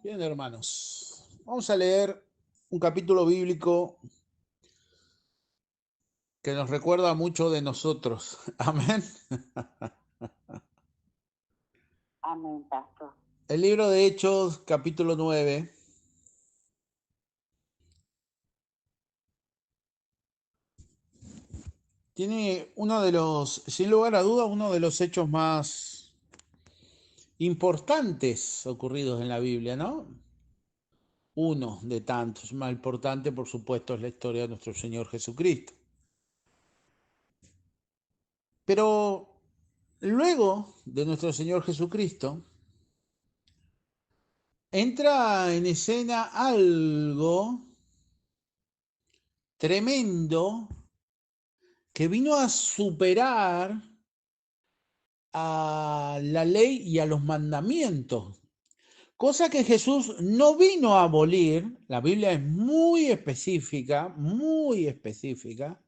Bien, hermanos, vamos a leer un capítulo bíblico que nos recuerda mucho de nosotros. Amén. Amén, pastor. El libro de Hechos, capítulo 9. Tiene uno de los, sin lugar a duda, uno de los hechos más importantes ocurridos en la Biblia, ¿no? Uno de tantos. Más importante, por supuesto, es la historia de nuestro Señor Jesucristo. Pero luego de nuestro Señor Jesucristo, entra en escena algo tremendo que vino a superar a la ley y a los mandamientos. Cosa que Jesús no vino a abolir. La Biblia es muy específica, muy específica,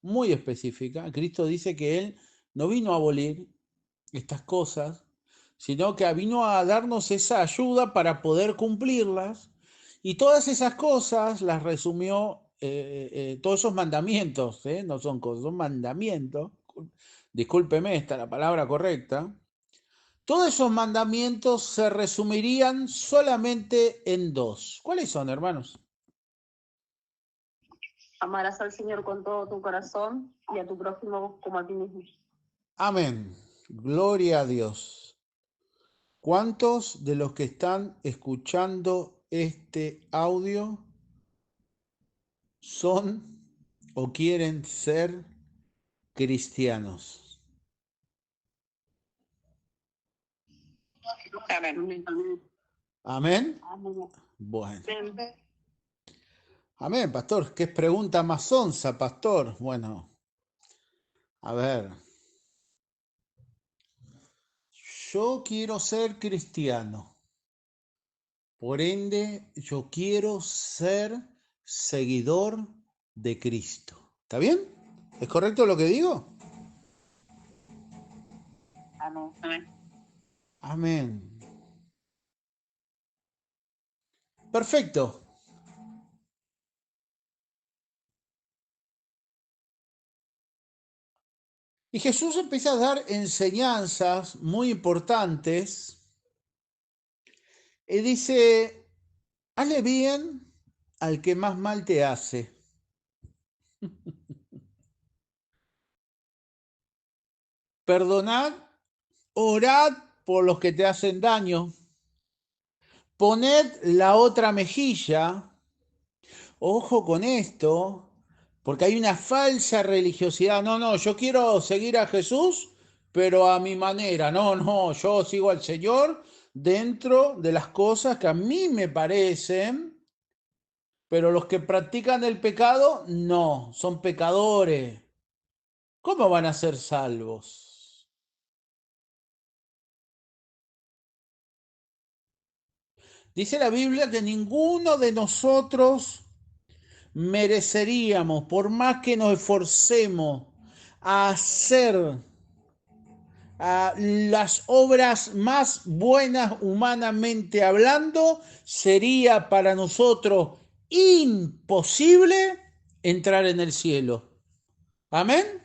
muy específica. Cristo dice que Él no vino a abolir estas cosas, sino que vino a darnos esa ayuda para poder cumplirlas. Y todas esas cosas las resumió, todos esos mandamientos, no son cosas, son mandamientos. Discúlpeme, esta es la palabra correcta. Todos esos mandamientos se resumirían solamente en dos. ¿Cuáles son, hermanos? Amarás al Señor con todo tu corazón y a tu prójimo como a ti mismo. Amén. Gloria a Dios. ¿Cuántos de los que están escuchando este audio son o quieren ser cristianos? Amén. ¿Amén? Amén. Bueno. Amén. Amén, pastor. ¿Qué pregunta más onza, pastor? Bueno, a ver. Yo quiero ser cristiano. Por ende, yo quiero ser seguidor de Cristo. ¿Está bien? ¿Es correcto lo que digo? Amén. Amén. Perfecto. Y Jesús empieza a dar enseñanzas muy importantes y dice, hazle bien al que más mal te hace. Perdonad, orad por los que te hacen daño. Poned la otra mejilla. Ojo con esto, porque hay una falsa religiosidad. No, no, yo quiero seguir a Jesús, pero a mi manera. No, no, yo sigo al Señor dentro de las cosas que a mí me parecen, pero los que practican el pecado, no, son pecadores. ¿Cómo van a ser salvos? Dice la Biblia que ninguno de nosotros mereceríamos, por más que nos esforcemos a hacer las obras más buenas humanamente hablando, sería para nosotros imposible entrar en el cielo. ¿Amén?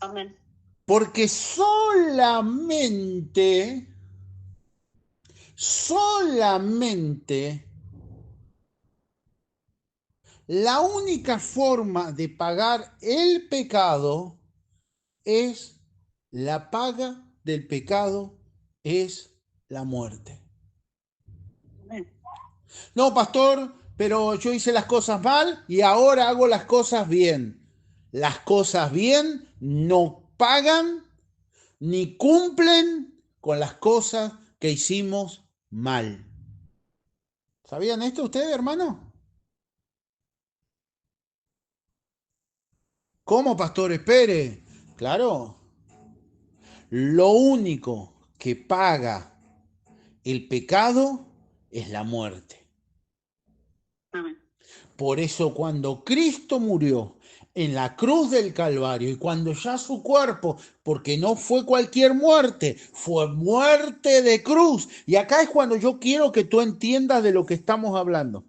Amén. Porque solamente la única forma de pagar el pecado es la paga del pecado es la muerte. Amén. No, pastor, pero yo hice las cosas mal y ahora hago las cosas bien. Las cosas bien no pagan ni cumplen con las cosas que hicimos mal. ¿Sabían esto ustedes, hermano? ¿Cómo, pastor? Espere. Claro, lo único que paga el pecado es la muerte. Amén. Por eso cuando Cristo murió en la cruz del Calvario, y cuando ya su cuerpo, porque no fue cualquier muerte, fue muerte de cruz. Y acá es cuando yo quiero que tú entiendas de lo que estamos hablando.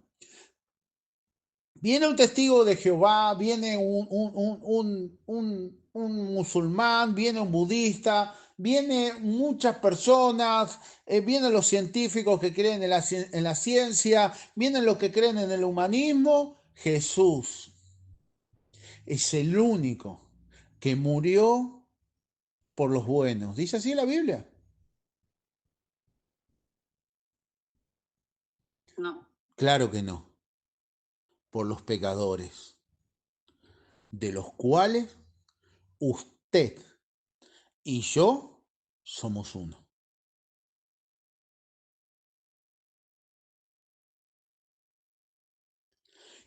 Viene un testigo de Jehová, viene un musulmán, viene un budista, viene muchas personas, vienen los científicos que creen en la ciencia, vienen los que creen en el humanismo. Jesús es el único que murió por los buenos. ¿Dice así la Biblia? No. Claro que no. Por los pecadores, de los cuales usted y yo somos uno.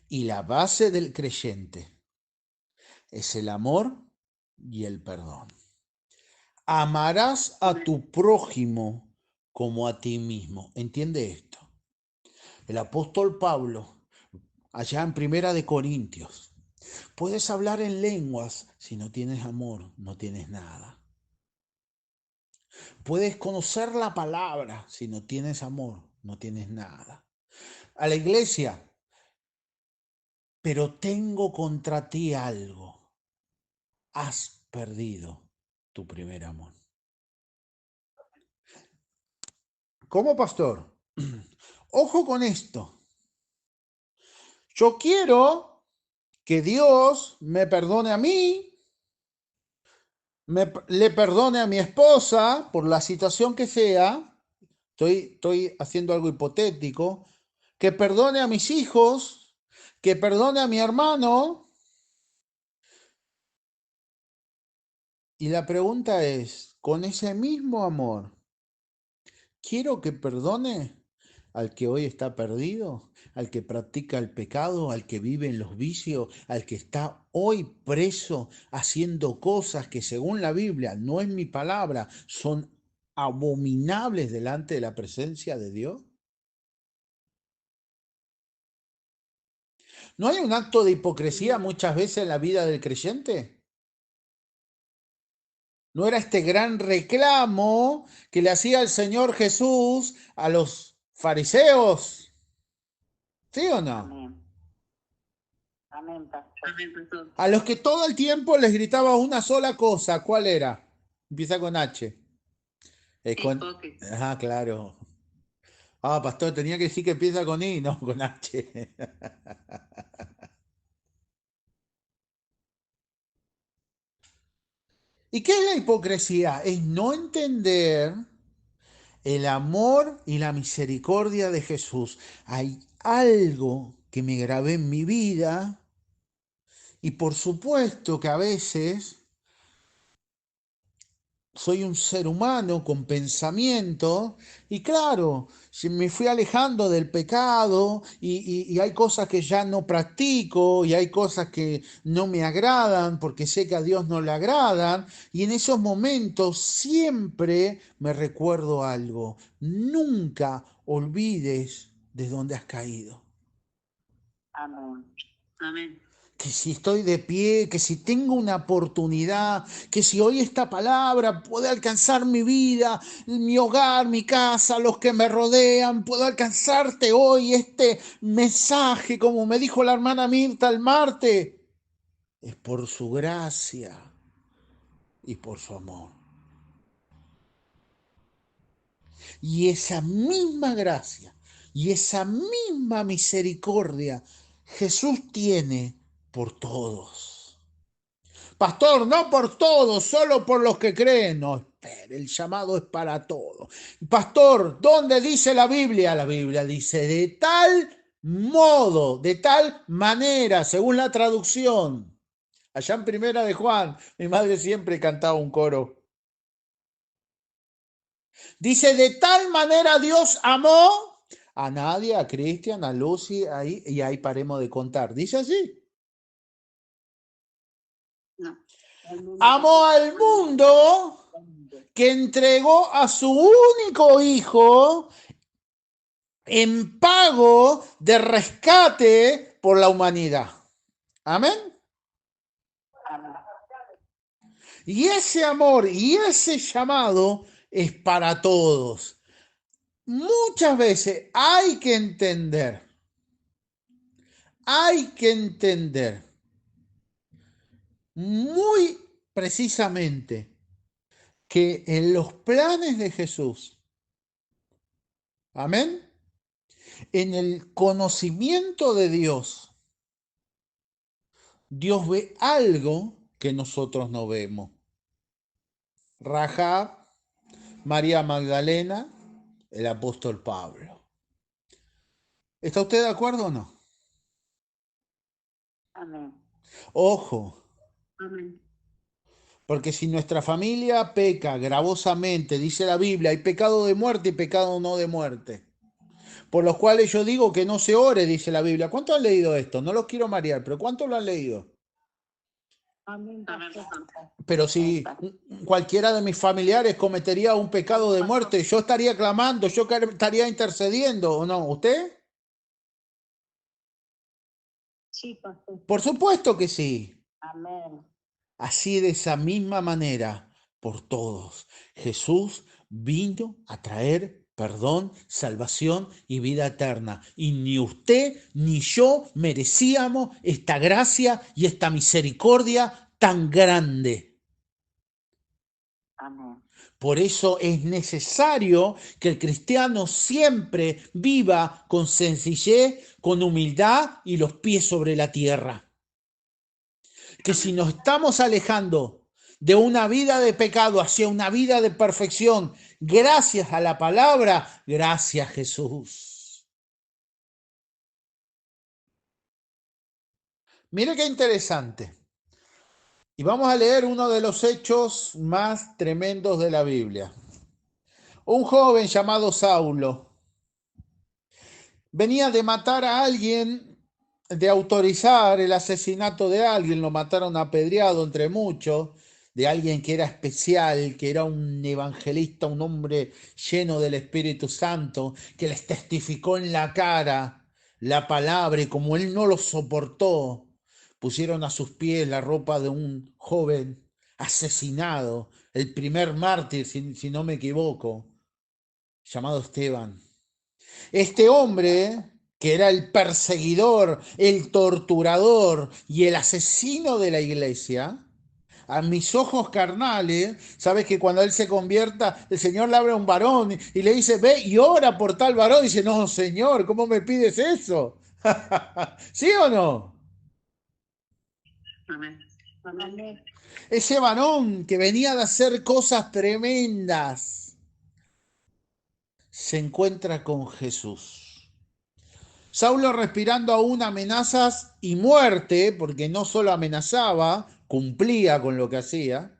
Y la base del creyente es el amor y el perdón. Amarás a tu prójimo como a ti mismo. ¿Entiende esto? El apóstol Pablo, allá en Primera de Corintios, puedes hablar en lenguas, si no tienes amor, no tienes nada. Puedes conocer la palabra, si no tienes amor, no tienes nada. A la iglesia, pero tengo contra ti algo. Has perdido tu primer amor. ¿Cómo, pastor? Ojo con esto. Yo quiero que Dios me perdone a mí, le perdone a mi esposa por la situación que sea. Estoy haciendo algo hipotético. Que perdone a mis hijos, que perdone a mi hermano. Y la pregunta es, con ese mismo amor, ¿quiero que perdone al que hoy está perdido, al que practica el pecado, al que vive en los vicios, al que está hoy preso haciendo cosas que según la Biblia, no es mi palabra, son abominables delante de la presencia de Dios? ¿No hay un acto de hipocresía muchas veces en la vida del creyente? ¿No era este gran reclamo que le hacía el Señor Jesús a los fariseos? ¿Sí o no? Amén. Amén, pastor. Amén, pastor. A los que todo el tiempo les gritaba una sola cosa. ¿Cuál era? Empieza con H. Ajá, claro. Ah, pastor, tenía que decir que empieza con I, no con H. ¿Y qué es la hipocresía? Es no entender el amor y la misericordia de Jesús. Hay algo que me grabé en mi vida y por supuesto que a veces soy un ser humano con pensamiento y claro, si me fui alejando del pecado y hay cosas que ya no practico y hay cosas que no me agradan porque sé que a Dios no le agradan y en esos momentos siempre me recuerdo algo, nunca olvides de dónde has caído. Amén. Amén. Que si estoy de pie, que si tengo una oportunidad, que si hoy esta palabra puede alcanzar mi vida, mi hogar, mi casa, los que me rodean, puedo alcanzarte hoy este mensaje, como me dijo la hermana Mirta el martes, es por su gracia y por su amor. Y esa misma gracia y esa misma misericordia Jesús tiene por todos. Pastor, no por todos, solo por los que creen. No, espere, el llamado es para todos. Pastor, ¿dónde dice la Biblia? La Biblia dice de tal modo, de tal manera, según la traducción. Allá en Primera de Juan, mi madre siempre cantaba un coro. Dice, de tal manera Dios amó a Nadia, a Cristian, a Lucy, ahí, y ahí paremos de contar. ¿Dice así? No. Amó al mundo que entregó a su único hijo en pago de rescate por la humanidad. Amén. Y ese amor y ese llamado es para todos. Muchas veces hay que entender muy precisamente que en los planes de Jesús, amén, en el conocimiento de Dios, Dios ve algo que nosotros no vemos. Rahab, María Magdalena, el apóstol Pablo. ¿Está usted de acuerdo o no? Amén. Ojo, Amén. porque si nuestra familia peca gravosamente, dice la Biblia, hay pecado de muerte y pecado no de muerte. Por los cuales yo digo que no se ore, dice la Biblia. ¿Cuántos han leído esto? No los quiero marear, pero ¿cuántos lo han leído? Amén. Pero si cualquiera de mis familiares cometería un pecado de muerte, yo estaría clamando, yo estaría intercediendo, ¿o no? ¿Usted? Sí, pastor. Por supuesto que sí. Amén. Así de esa misma manera, por todos. Jesús vino a traer perdón, salvación y vida eterna. Y ni usted ni yo merecíamos esta gracia y esta misericordia tan grande. Amén. Por eso es necesario que el cristiano siempre viva con sencillez, con humildad y los pies sobre la tierra. Que si nos estamos alejando de una vida de pecado hacia una vida de perfección, gracias a la palabra, gracias Jesús. Mire qué interesante. Y vamos a leer uno de los hechos más tremendos de la Biblia. Un joven llamado Saulo venía de matar a alguien, de autorizar el asesinato de alguien, lo mataron apedreado entre muchos, de alguien que era especial, que era un evangelista, un hombre lleno del Espíritu Santo, que les testificó en la cara la palabra y como él no lo soportó, pusieron a sus pies la ropa de un joven asesinado, el primer mártir, si no me equivoco, llamado Esteban. Este hombre, que era el perseguidor, el torturador y el asesino de la iglesia, a mis ojos carnales, sabes que cuando él se convierta, el Señor le abre a un varón y le dice, ve y ora por tal varón. Y dice, no, Señor, ¿cómo me pides eso? ¿Sí o no? Amén. Amén. Ese varón que venía de hacer cosas tremendas, se encuentra con Jesús. Saulo respirando aún amenazas y muerte, porque no solo amenazaba, cumplía con lo que hacía,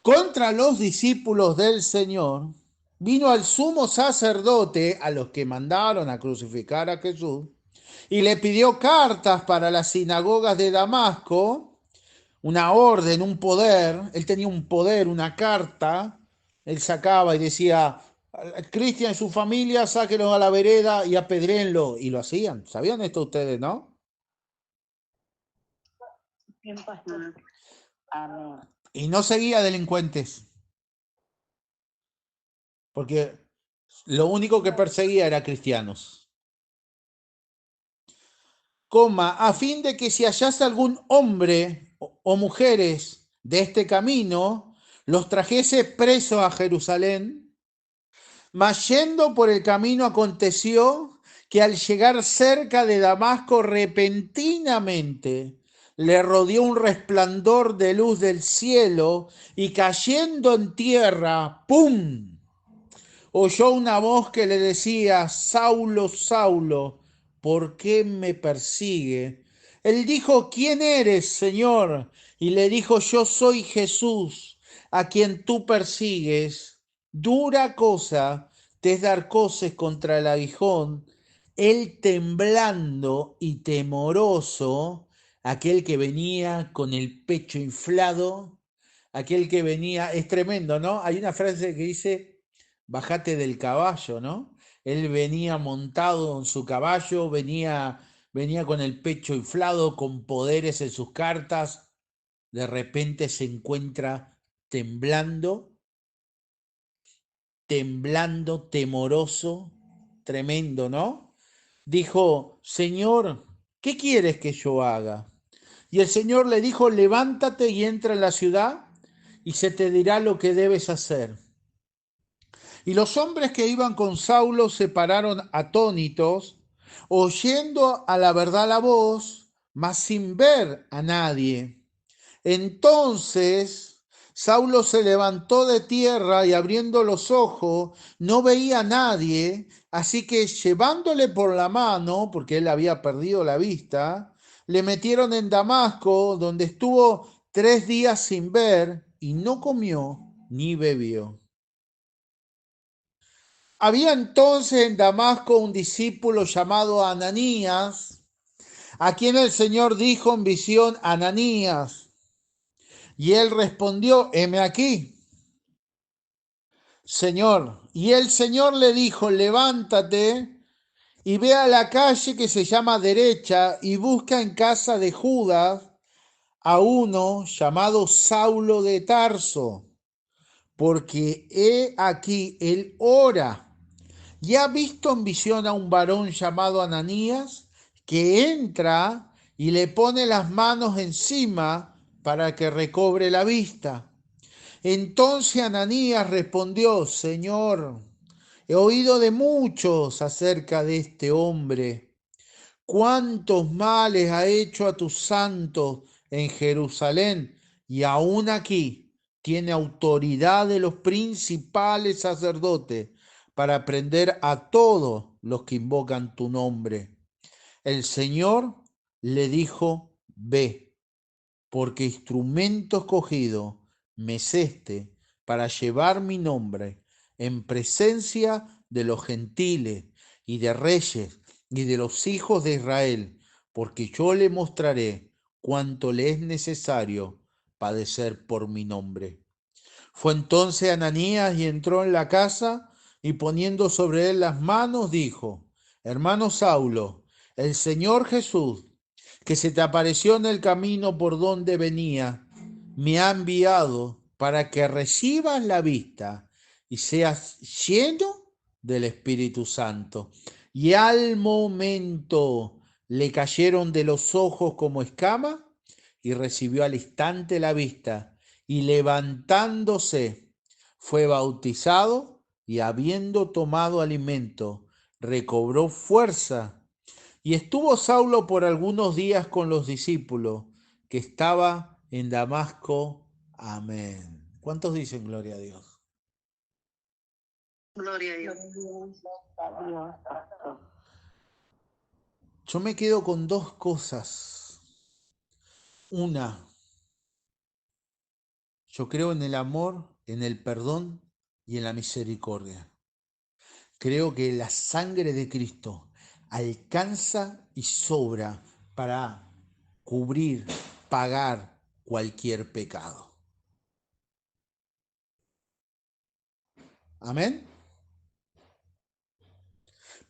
contra los discípulos del Señor, vino al sumo sacerdote, a los que mandaron a crucificar a Jesús, y le pidió cartas para las sinagogas de Damasco, una orden, un poder, él tenía un poder, una carta, él sacaba y decía, Cristian y su familia, sáquenlos a la vereda y apedréenlo. Y lo hacían. ¿Sabían esto ustedes, no? Bien, pastor. Amén. Y no seguía delincuentes. Porque lo único que perseguía era cristianos. Coma, a fin de que si hallase algún hombre o mujeres de este camino, los trajese presos a Jerusalén. Mas yendo por el camino aconteció que al llegar cerca de Damasco repentinamente le rodeó un resplandor de luz del cielo y cayendo en tierra, ¡pum!, oyó una voz que le decía, Saulo, Saulo, ¿por qué me persigue? Él dijo, ¿quién eres, Señor? Y le dijo, yo soy Jesús, a quien tú persigues. Dura cosa te es dar coces contra el aguijón. Él temblando y temoroso, aquel que venía con el pecho inflado, aquel que venía, es tremendo, ¿no? Hay una frase que dice, bájate del caballo, ¿no? Él venía montado en su caballo, venía con el pecho inflado, con poderes en sus cartas, de repente se encuentra temblando, temoroso, tremendo, ¿no? Dijo, Señor, ¿qué quieres que yo haga? Y el Señor le dijo, levántate y entra en la ciudad y se te dirá lo que debes hacer. Y los hombres que iban con Saulo se pararon atónitos, oyendo a la verdad la voz, mas sin ver a nadie. Entonces Saulo se levantó de tierra y abriendo los ojos no veía a nadie, así que llevándole por la mano, porque él había perdido la vista, le metieron en Damasco, donde estuvo 3 días sin ver y no comió ni bebió. Había entonces en Damasco un discípulo llamado Ananías, a quien el Señor dijo en visión, Ananías. Y él respondió, heme aquí, Señor. Y el Señor le dijo, levántate y ve a la calle que se llama Derecha y busca en casa de Judas a uno llamado Saulo de Tarso, porque he aquí él ora. Y ha visto en visión a un varón llamado Ananías que entra y le pone las manos encima para que recobre la vista. Entonces Ananías respondió, Señor, he oído de muchos acerca de este hombre, cuántos males ha hecho a tus santos en Jerusalén y aún aquí tiene autoridad de los principales sacerdotes para prender a todos los que invocan tu nombre. El Señor le dijo, ve, porque instrumento escogido me es este para llevar mi nombre en presencia de los gentiles y de reyes y de los hijos de Israel, porque yo le mostraré cuánto le es necesario padecer por mi nombre. Fue entonces Ananías y entró en la casa y poniendo sobre él las manos dijo, hermano Saulo, el Señor Jesús, que se te apareció en el camino por donde venía, me ha enviado para que recibas la vista y seas lleno del Espíritu Santo. Y al momento le cayeron de los ojos como escamas y recibió al instante la vista y levantándose fue bautizado y habiendo tomado alimento recobró fuerza. Y estuvo Saulo por algunos días con los discípulos que estaba en Damasco. Amén. ¿Cuántos dicen gloria a Dios? Gloria a Dios. Yo me quedo con dos cosas. Una, yo creo en el amor, en el perdón y en la misericordia. Creo que la sangre de Cristo alcanza y sobra para cubrir, pagar cualquier pecado. Amén.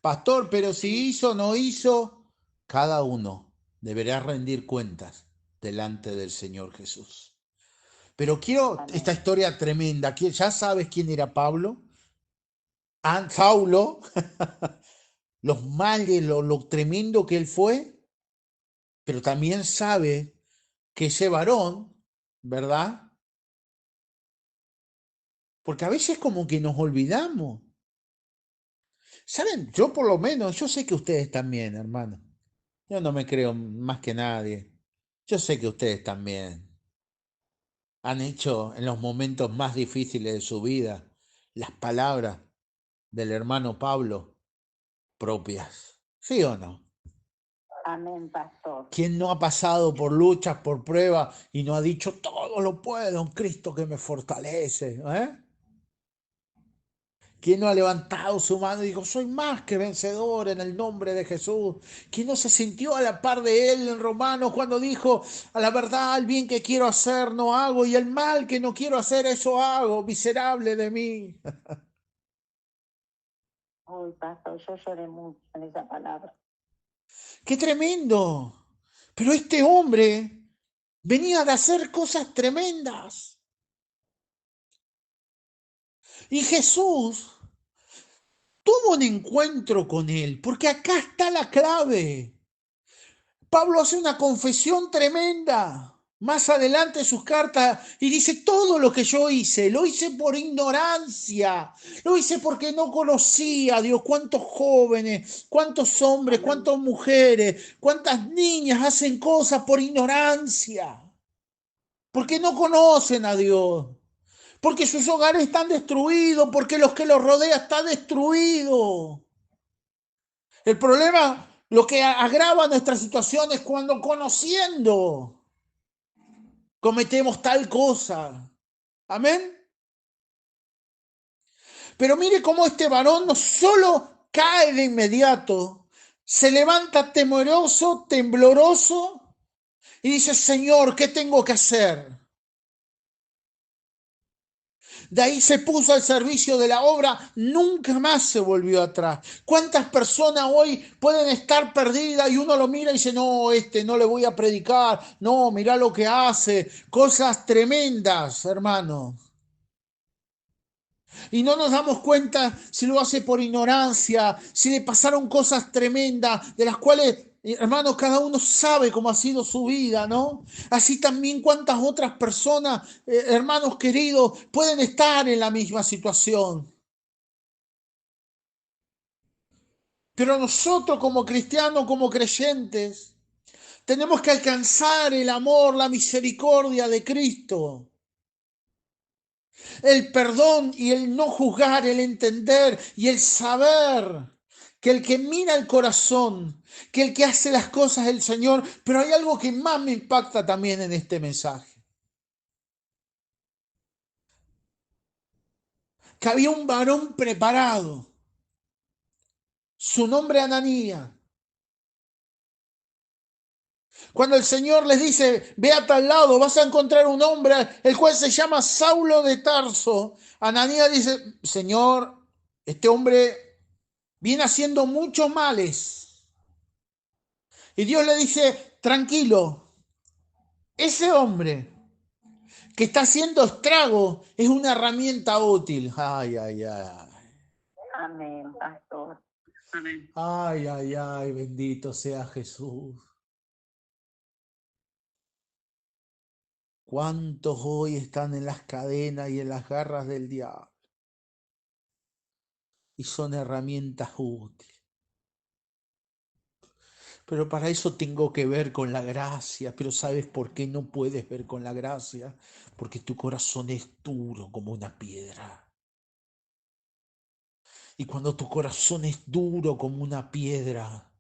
Pastor, pero si hizo o no hizo, cada uno deberá rendir cuentas delante del Señor Jesús. Pero quiero esta historia tremenda. ¿Ya sabes quién era Pablo? Saulo, los males, lo tremendo que él fue, pero también sabe que ese varón, ¿verdad? Porque a veces como que nos olvidamos. ¿Saben? Yo por lo menos, yo sé que ustedes también, hermano. Yo no me creo más que nadie. Yo sé que ustedes también han hecho en los momentos más difíciles de su vida las palabras del hermano Pablo propias. ¿Sí o no? Amén, pastor. ¿Quién no ha pasado por luchas, por pruebas y no ha dicho todo lo puedo en Cristo que me fortalece? ¿Quién no ha levantado su mano y dijo, soy más que vencedor en el nombre de Jesús? ¿Quién no se sintió a la par de él en Romanos cuando dijo, a la verdad, el bien que quiero hacer no hago y el mal que no quiero hacer eso hago, miserable de mí? Uy, pastor, yo lloré mucho en esa palabra. ¡Qué tremendo! Pero este hombre venía de hacer cosas tremendas. Y Jesús tuvo un encuentro con él, porque acá está la clave. Pablo hace una confesión tremenda más adelante en sus cartas y dice: todo lo que yo hice, lo hice por ignorancia, lo hice porque no conocía a Dios. Cuántos jóvenes, cuántos hombres, Amén. cuántas mujeres, cuántas niñas hacen cosas por ignorancia, porque no conocen a Dios, porque sus hogares están destruidos, porque los que los rodean están destruidos. El problema, lo que agrava nuestra situación es cuando conociendo cometemos tal cosa. Amén. Pero mire cómo este varón no solo cae de inmediato, se levanta temeroso, tembloroso y dice: Señor, ¿qué tengo que hacer? De ahí se puso al servicio de la obra, nunca más se volvió atrás. ¿Cuántas personas hoy pueden estar perdidas y uno lo mira y dice: no, no le voy a predicar, no, mira lo que hace, cosas tremendas, hermano? Y no nos damos cuenta si lo hace por ignorancia, si le pasaron cosas tremendas, de las cuales, hermanos, cada uno sabe cómo ha sido su vida, ¿no? Así también cuántas otras personas, hermanos queridos, pueden estar en la misma situación. Pero nosotros como cristianos, como creyentes, tenemos que alcanzar el amor, la misericordia de Cristo, el perdón y el no juzgar, el entender y el saber que el que mira el corazón, que el que hace las cosas es el Señor. Pero hay algo que más me impacta también en este mensaje: que había un varón preparado, su nombre Ananías. Cuando el Señor les dice: ve a tal lado, vas a encontrar un hombre, el cual se llama Saulo de Tarso. Ananías dice: Señor, este hombre viene haciendo muchos males. Y Dios le dice: tranquilo, ese hombre que está haciendo estrago es una herramienta útil. Ay, ay, ay. Amén, pastor. Amén. Ay, ay, ay, bendito sea Jesús. ¿Cuántos hoy están en las cadenas y en las garras del diablo? Y son herramientas útiles. Pero para eso tengo que ver con la gracia. Pero ¿sabes por qué no puedes ver con la gracia? Porque tu corazón es duro como una piedra. Y cuando tu corazón es duro como una piedra,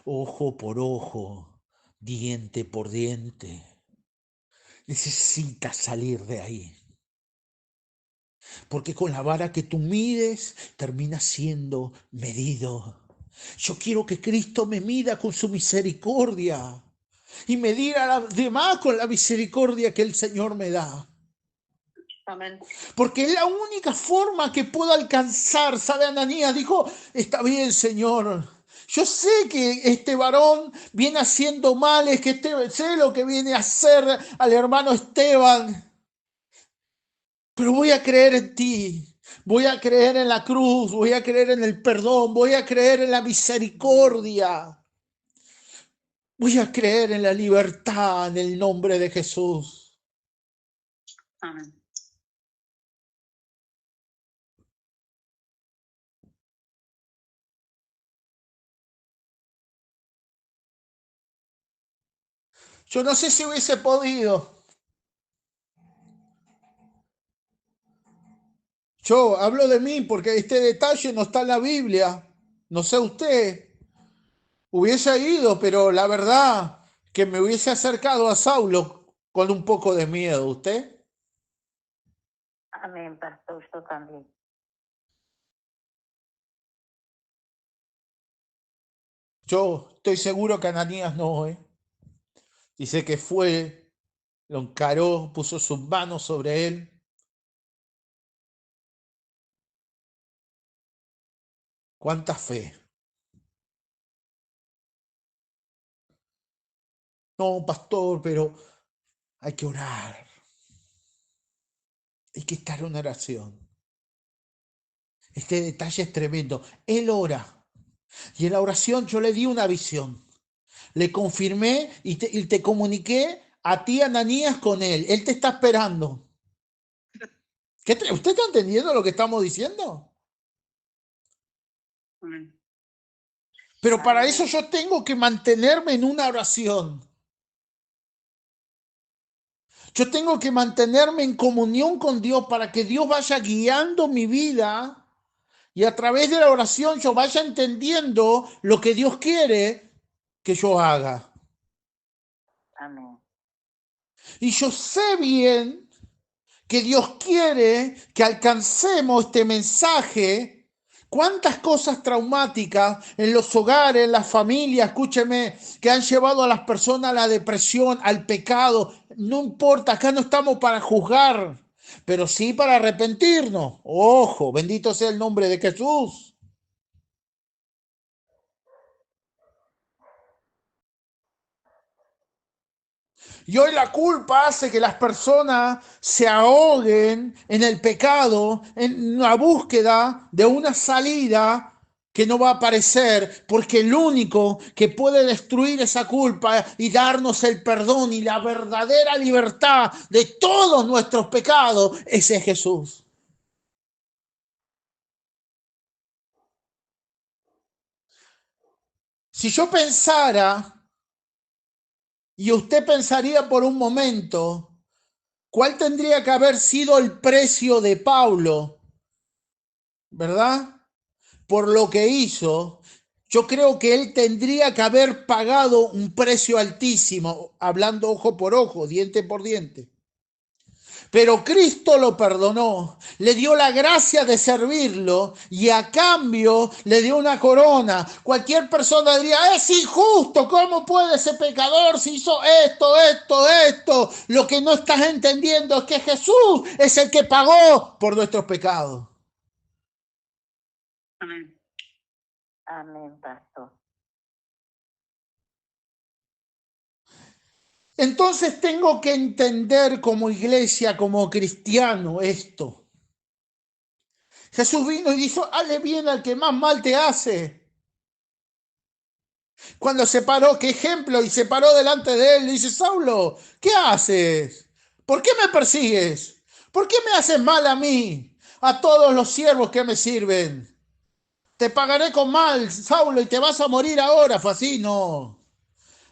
ojo por ojo, diente por diente, necesitas salir de ahí. Porque con la vara que tú mides, termina siendo medido. Yo quiero que Cristo me mida con su misericordia y medir a los demás con la misericordia que el Señor me da. Amén. Porque es la única forma que puedo alcanzar. ¿Sabe? Ananías dijo: está bien, Señor, yo sé que este varón viene haciendo males, que sé lo que viene a hacer al hermano Esteban, pero voy a creer en ti. Voy a creer en la cruz, voy a creer en el perdón, voy a creer en la misericordia. Voy a creer en la libertad en el nombre de Jesús. Amén. Yo no sé si hubiese podido. Yo hablo de mí porque este detalle no está en la Biblia. No sé usted. Hubiese ido, pero la verdad que me hubiese acercado a Saulo con un poco de miedo. ¿Usted? Amén, pastor, yo también. Yo estoy seguro que Ananías no, ¿eh? Dice que fue, lo encaró, puso sus manos sobre él. ¿Cuánta fe? No, pastor, pero hay que orar. Hay que estar en oración. Este detalle es tremendo. Él ora. Y en la oración yo le di una visión. Le confirmé y te comuniqué a ti, Ananías, con él. Él te está esperando. ¿Usted está entendiendo lo que estamos diciendo? Pero para eso yo tengo que mantenerme en una oración. Yo tengo que mantenerme en comunión con Dios para que Dios vaya guiando mi vida y a través de la oración yo vaya entendiendo lo que Dios quiere que yo haga. Amén. Y yo sé bien que Dios quiere que alcancemos este mensaje. Cuántas cosas traumáticas en los hogares, en las familias, escúcheme, que han llevado a las personas a la depresión, al pecado. No importa, acá no estamos para juzgar, pero sí para arrepentirnos. Ojo, bendito sea el nombre de Jesús. Y hoy la culpa hace que las personas se ahoguen en el pecado, en la búsqueda de una salida que no va a aparecer, porque el único que puede destruir esa culpa y darnos el perdón y la verdadera libertad de todos nuestros pecados, ese es Jesús. Si yo pensara, y usted pensaría por un momento, ¿cuál tendría que haber sido el precio de Pablo? ¿Verdad? Por lo que hizo, yo creo que él tendría que haber pagado un precio altísimo, hablando ojo por ojo, diente por diente. Pero Cristo lo perdonó, le dio la gracia de servirlo y a cambio le dio una corona. Cualquier persona diría, es injusto, ¿cómo puede ese pecador si hizo esto? Lo que no estás entendiendo es que Jesús es el que pagó por nuestros pecados. Amén. Amén, pastor. Entonces tengo que entender como iglesia, como cristiano, esto. Jesús vino y dijo, hazle bien al que más mal te hace. Cuando se paró, qué ejemplo, y se paró delante de él, le dice, Saulo, ¿qué haces? ¿Por qué me persigues? ¿Por qué me haces mal a mí? A todos los siervos que me sirven. Te pagaré con mal, Saulo, y te vas a morir ahora. Fue así, no.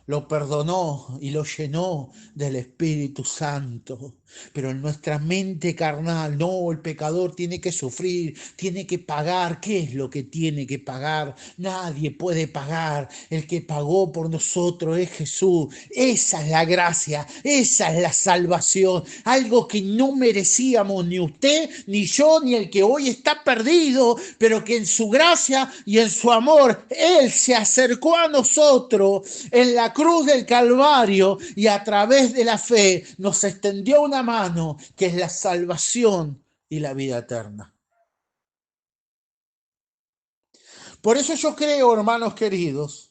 Lo perdonó y lo llenó del Espíritu Santo. Pero en nuestra mente carnal, no, el pecador tiene que sufrir, tiene que pagar. ¿Qué es lo que tiene que pagar? Nadie puede pagar. El que pagó por nosotros es Jesús. Esa es la gracia, esa es la salvación. Algo que no merecíamos ni usted, ni yo, ni el que hoy está perdido, pero que en su gracia y en su amor, Él se acercó a nosotros en la cruz del Calvario y a través de la fe nos extendió una mano que es la salvación y la vida eterna. Por eso yo creo, hermanos queridos,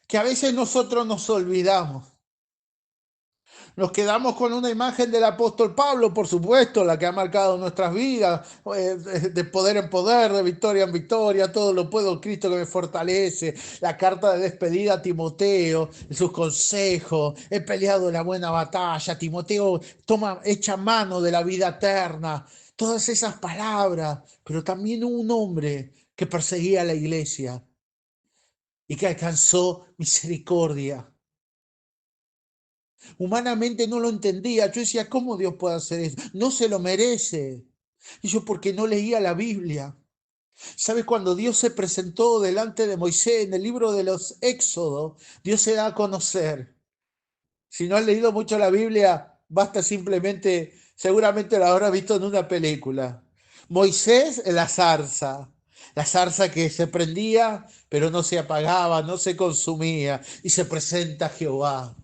que a veces nosotros nos olvidamos. Nos quedamos con una imagen del apóstol Pablo, por supuesto, la que ha marcado nuestras vidas, de poder en poder, de victoria en victoria, todo lo puedo en Cristo que me fortalece, la carta de despedida a Timoteo, sus consejos, he peleado la buena batalla, Timoteo echa mano de la vida eterna, todas esas palabras, pero también hubo un hombre que perseguía a la iglesia y que alcanzó misericordia. Humanamente no lo entendía. Yo decía, ¿cómo Dios puede hacer eso? No se lo merece. Y yo, porque no leía la Biblia. ¿Sabes? Cuando Dios se presentó delante de Moisés en el libro de los Éxodos, Dios se da a conocer. Si no has leído mucho la Biblia, basta simplemente, seguramente la habrás visto en una película. Moisés en la zarza que se prendía, pero no se apagaba, no se consumía, y se presenta Jehová.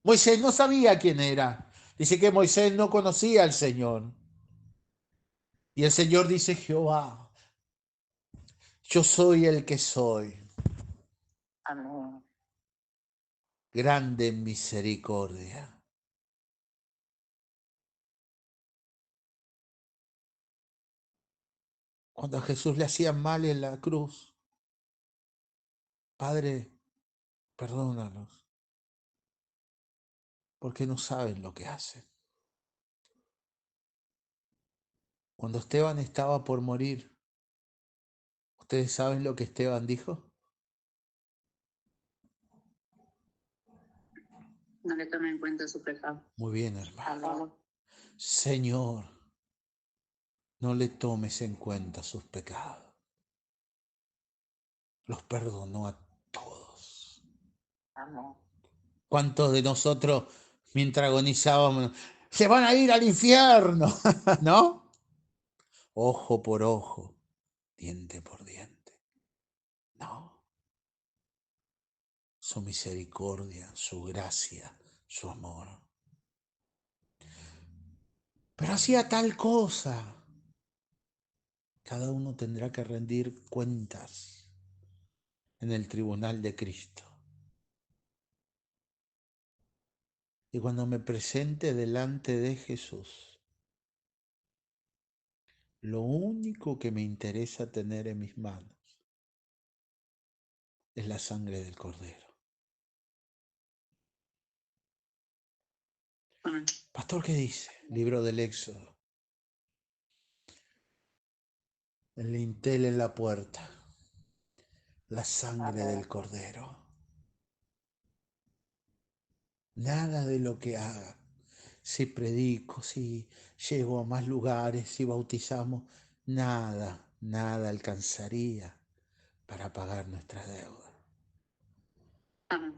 Moisés no sabía quién era. Dice que Moisés no conocía al Señor. Y el Señor dice, Jehová, yo soy el que soy. Amén. grande en misericordia. Cuando a Jesús le hacían mal en la cruz, Padre, perdónalos, porque no saben lo que hacen. Cuando Esteban estaba por morir, ¿ustedes saben lo que Esteban dijo? No le tome en cuenta su pecado. Muy bien, hermano. Amén. Señor, no le tomes en cuenta sus pecados. Los perdonó a todos. Amén. ¿Cuántos de nosotros, mientras agonizábamos, se van a ir al infierno? ¿No? Ojo por ojo, diente por diente. No. Su misericordia, su gracia, su amor. Pero hacía tal cosa. Cada uno tendrá que rendir cuentas en el tribunal de Cristo. Y cuando me presente delante de Jesús, lo único que me interesa tener en mis manos es la sangre del Cordero. Amén. Pastor, ¿qué dice? Libro del Éxodo. El lintel en la puerta, la sangre Amén. del Cordero. Nada de lo que haga, si predico, si llego a más lugares, si bautizamos, nada alcanzaría para pagar nuestra deuda. Amén.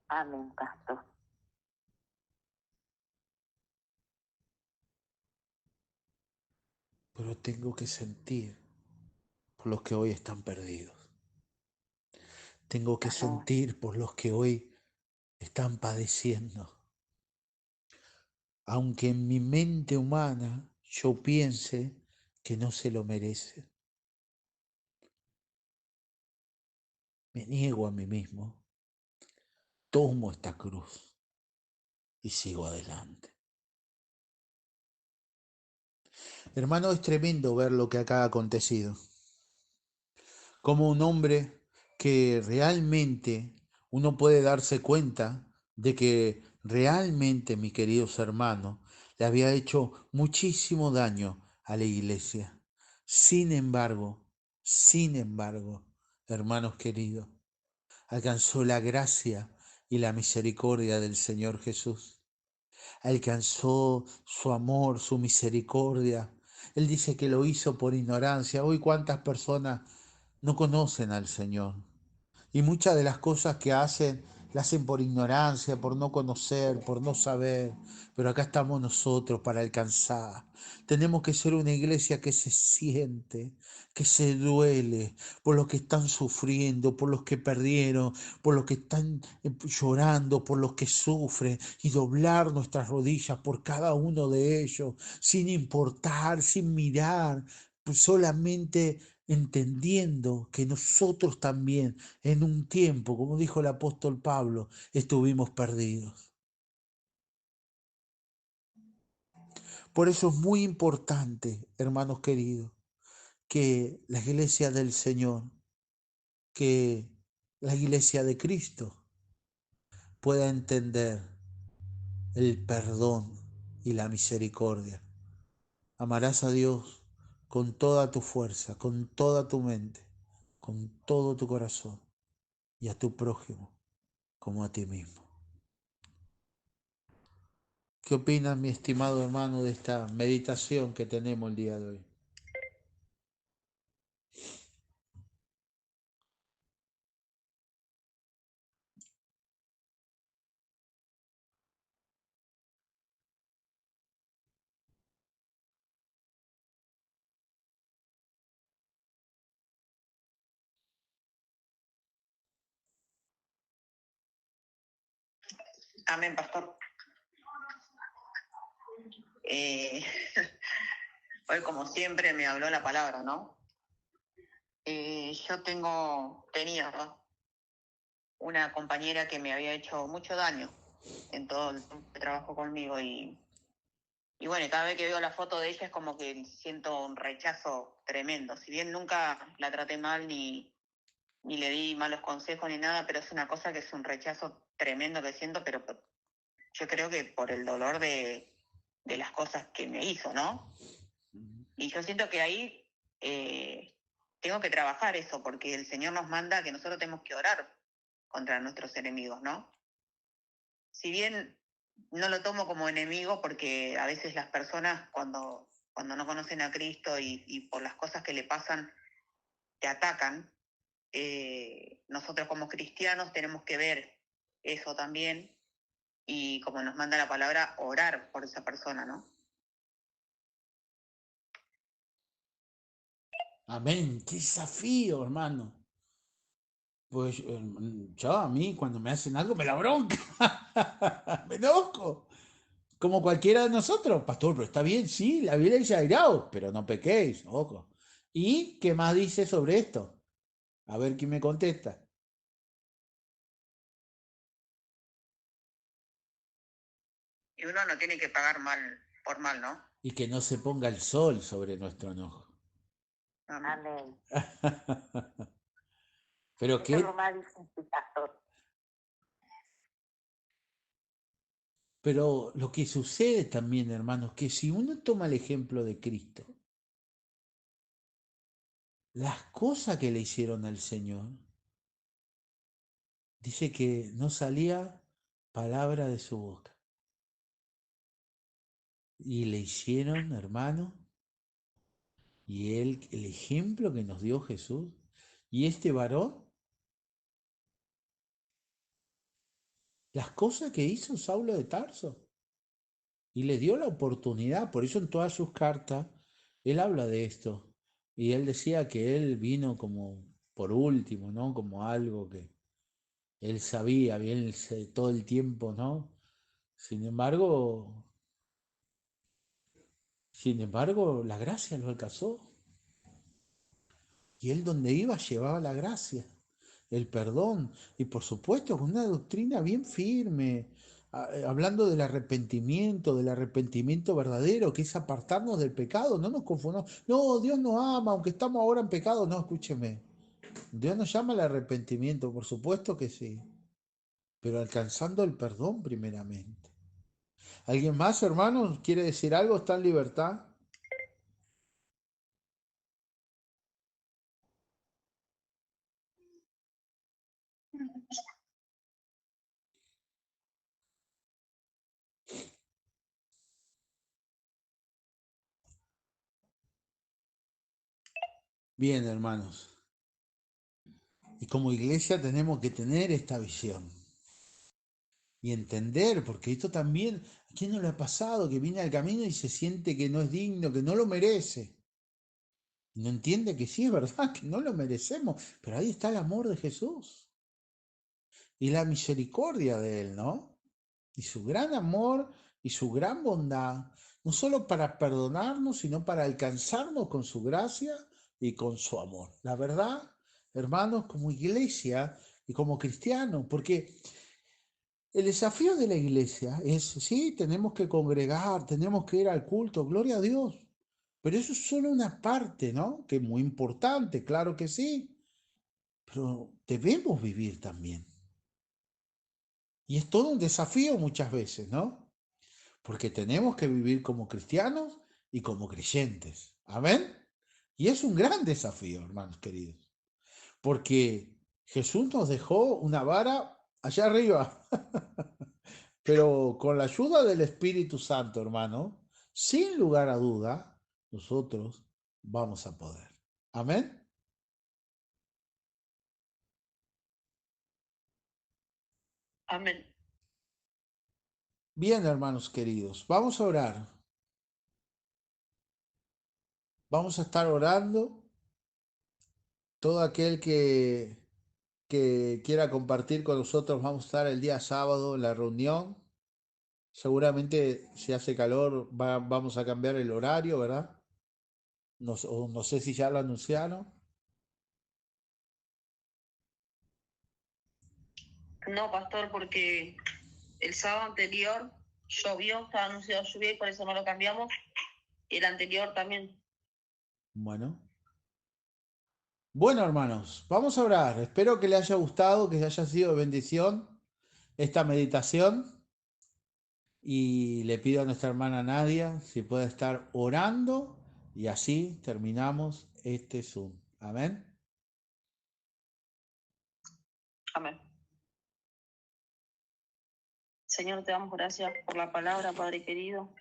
Amén, pastor. Pero tengo que sentir por los que hoy están perdidos. Tengo que sentir por los que hoy están padeciendo. Aunque en mi mente humana yo piense que no se lo merece. Me niego a mí mismo, tomo esta cruz y sigo adelante. Hermano, es tremendo ver lo que acá ha acontecido. Como un hombre que realmente uno puede darse cuenta de que realmente, mis queridos hermanos, le había hecho muchísimo daño a la iglesia. Sin embargo, hermanos queridos, alcanzó la gracia y la misericordia del Señor Jesús. Alcanzó su amor, su misericordia. Él dice que lo hizo por ignorancia. Hoy cuántas personas no conocen al Señor. Y muchas de las cosas que hacen, las hacen por ignorancia, por no conocer, por no saber. Pero acá estamos nosotros para alcanzar. Tenemos que ser una iglesia que se siente, que se duele por los que están sufriendo, por los que perdieron, por los que están llorando, por los que sufren, y doblar nuestras rodillas por cada uno de ellos, sin importar, sin mirar, pues solamente entendiendo que nosotros también en un tiempo, como dijo el apóstol Pablo, estuvimos perdidos. Por eso es muy importante, hermanos queridos, que la iglesia del Señor, que la iglesia de Cristo pueda entender el perdón y la misericordia. Amarás a Dios con toda tu fuerza, con toda tu mente, con todo tu corazón, y a tu prójimo como a ti mismo. ¿Qué opinas, mi estimado hermano, de esta meditación que tenemos el día de hoy? Amén, pastor. Eh, Hoy, como siempre, me habló la palabra, ¿no? Yo tenía una compañera que me había hecho mucho daño en todo el tiempo que trabajó conmigo y bueno, cada vez que veo la foto de ella es como que siento un rechazo tremendo. Si bien nunca la traté mal ni le di malos consejos ni nada, pero es una cosa que es un rechazo tremendo que siento, pero yo creo que por el dolor de las cosas que me hizo, ¿no? Y yo siento que ahí tengo que trabajar eso, porque el Señor nos manda que nosotros tenemos que orar contra nuestros enemigos, ¿no? Si bien no lo tomo como enemigo, porque a veces las personas cuando no conocen a Cristo y por las cosas que le pasan, te atacan, nosotros como cristianos tenemos que ver eso también y como nos manda la palabra, orar por esa persona, ¿no? Amén. Qué desafío, hermano. Pues yo a mí cuando me hacen algo me la bronca. Me enojo. Como cualquiera de nosotros, pastor, pero está bien, sí, la Biblia dice airaos, pero no pequéis, ojo. ¿Y qué más dice sobre esto? A ver quién me contesta. Y uno no tiene que pagar mal por mal, ¿no? Y que no se ponga el sol sobre nuestro enojo. Amén. Amén. Pero Eso es lo qué, más difícil, pastor. pero lo que sucede también, hermanos, que si uno toma el ejemplo de Cristo, las cosas que le hicieron al Señor, dice que no salía palabra de su boca. Y le hicieron, hermano, y él, el ejemplo que nos dio Jesús, y este varón, las cosas que hizo Saulo de Tarso, y le dio la oportunidad, por eso en todas sus cartas, él habla de esto, y él decía que él vino como por último, ¿no? Como algo que él sabía bien todo el tiempo, ¿no? Sin embargo, sin embargo, la gracia lo alcanzó. Y él donde iba llevaba la gracia, el perdón, y por supuesto con una doctrina bien firme, hablando del arrepentimiento verdadero, que es apartarnos del pecado, no nos confundamos. No, Dios nos ama, aunque estamos ahora en pecado, no, escúcheme. Dios nos llama al arrepentimiento, por supuesto que sí, pero alcanzando el perdón primeramente. ¿Alguien más, hermano, quiere decir algo? ¿Está en libertad? Bien, hermanos. Y como iglesia tenemos que tener esta visión y entender, porque esto también, ¿a quién no le ha pasado que viene al camino y se siente que no es digno, que no lo merece? Y no entiende que sí es verdad, que no lo merecemos, pero ahí está el amor de Jesús y la misericordia de Él, ¿no? Y su gran amor y su gran bondad, no solo para perdonarnos, sino para alcanzarnos con su gracia y con su amor. La verdad, hermanos, como iglesia y como cristianos, porque el desafío de la iglesia es, sí, tenemos que congregar, tenemos que ir al culto, gloria a Dios, pero eso es solo una parte, ¿no? Que es muy importante, claro que sí, pero debemos vivir también. Y es todo un desafío muchas veces, ¿no? Porque tenemos que vivir como cristianos y como creyentes. Amén. Y es un gran desafío, hermanos queridos, porque Jesús nos dejó una vara allá arriba. Pero con la ayuda del Espíritu Santo, hermano, sin lugar a duda, nosotros vamos a poder. Amén. Amén. Bien, hermanos queridos, vamos a orar. Vamos a estar orando. Todo aquel que quiera compartir con nosotros, vamos a estar el día sábado en la reunión. Seguramente si hace calor vamos a cambiar el horario, ¿verdad? No, no sé si ya lo anunciaron. No, pastor, porque el sábado anterior llovió, estaba anunciado lluvia y por eso no lo cambiamos. Y el anterior también. Bueno. Bueno, hermanos, vamos a orar. Espero que les haya gustado, que haya sido de bendición esta meditación. Y le pido a nuestra hermana Nadia si puede estar orando y así terminamos este Zoom. Amén. Amén. Señor, te damos gracias por la palabra, Padre querido.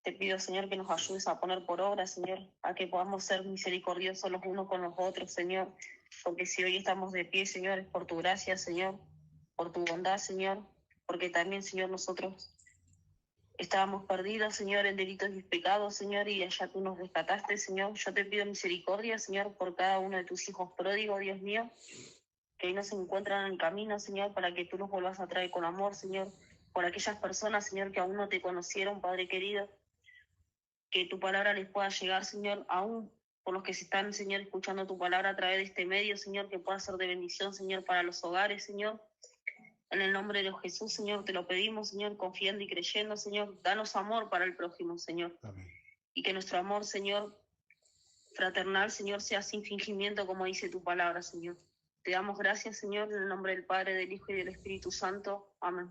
Te pido, Señor, que nos ayudes a poner por obra, Señor, a que podamos ser misericordiosos los unos con los otros, Señor. Porque si hoy estamos de pie, Señor, es por tu gracia, Señor, por tu bondad, Señor. Porque también, Señor, nosotros estábamos perdidos, Señor, en delitos y pecados, Señor, y allá tú nos rescataste, Señor. Yo te pido misericordia, Señor, por cada uno de tus hijos pródigos, Dios mío, que hoy no se encuentran en el camino, Señor, para que tú los vuelvas a traer con amor, Señor. Por aquellas personas, Señor, que aún no te conocieron, Padre querido, que tu palabra les pueda llegar, Señor, aún por los que se están, Señor, escuchando tu palabra a través de este medio, Señor, que pueda ser de bendición, Señor, para los hogares, Señor. En el nombre de Jesús, Señor, te lo pedimos, Señor, confiando y creyendo, Señor. Danos amor para el prójimo, Señor. Amén. Y que nuestro amor, Señor, fraternal, Señor, sea sin fingimiento, como dice tu palabra, Señor. Te damos gracias, Señor, en el nombre del Padre, del Hijo y del Espíritu Santo. Amén.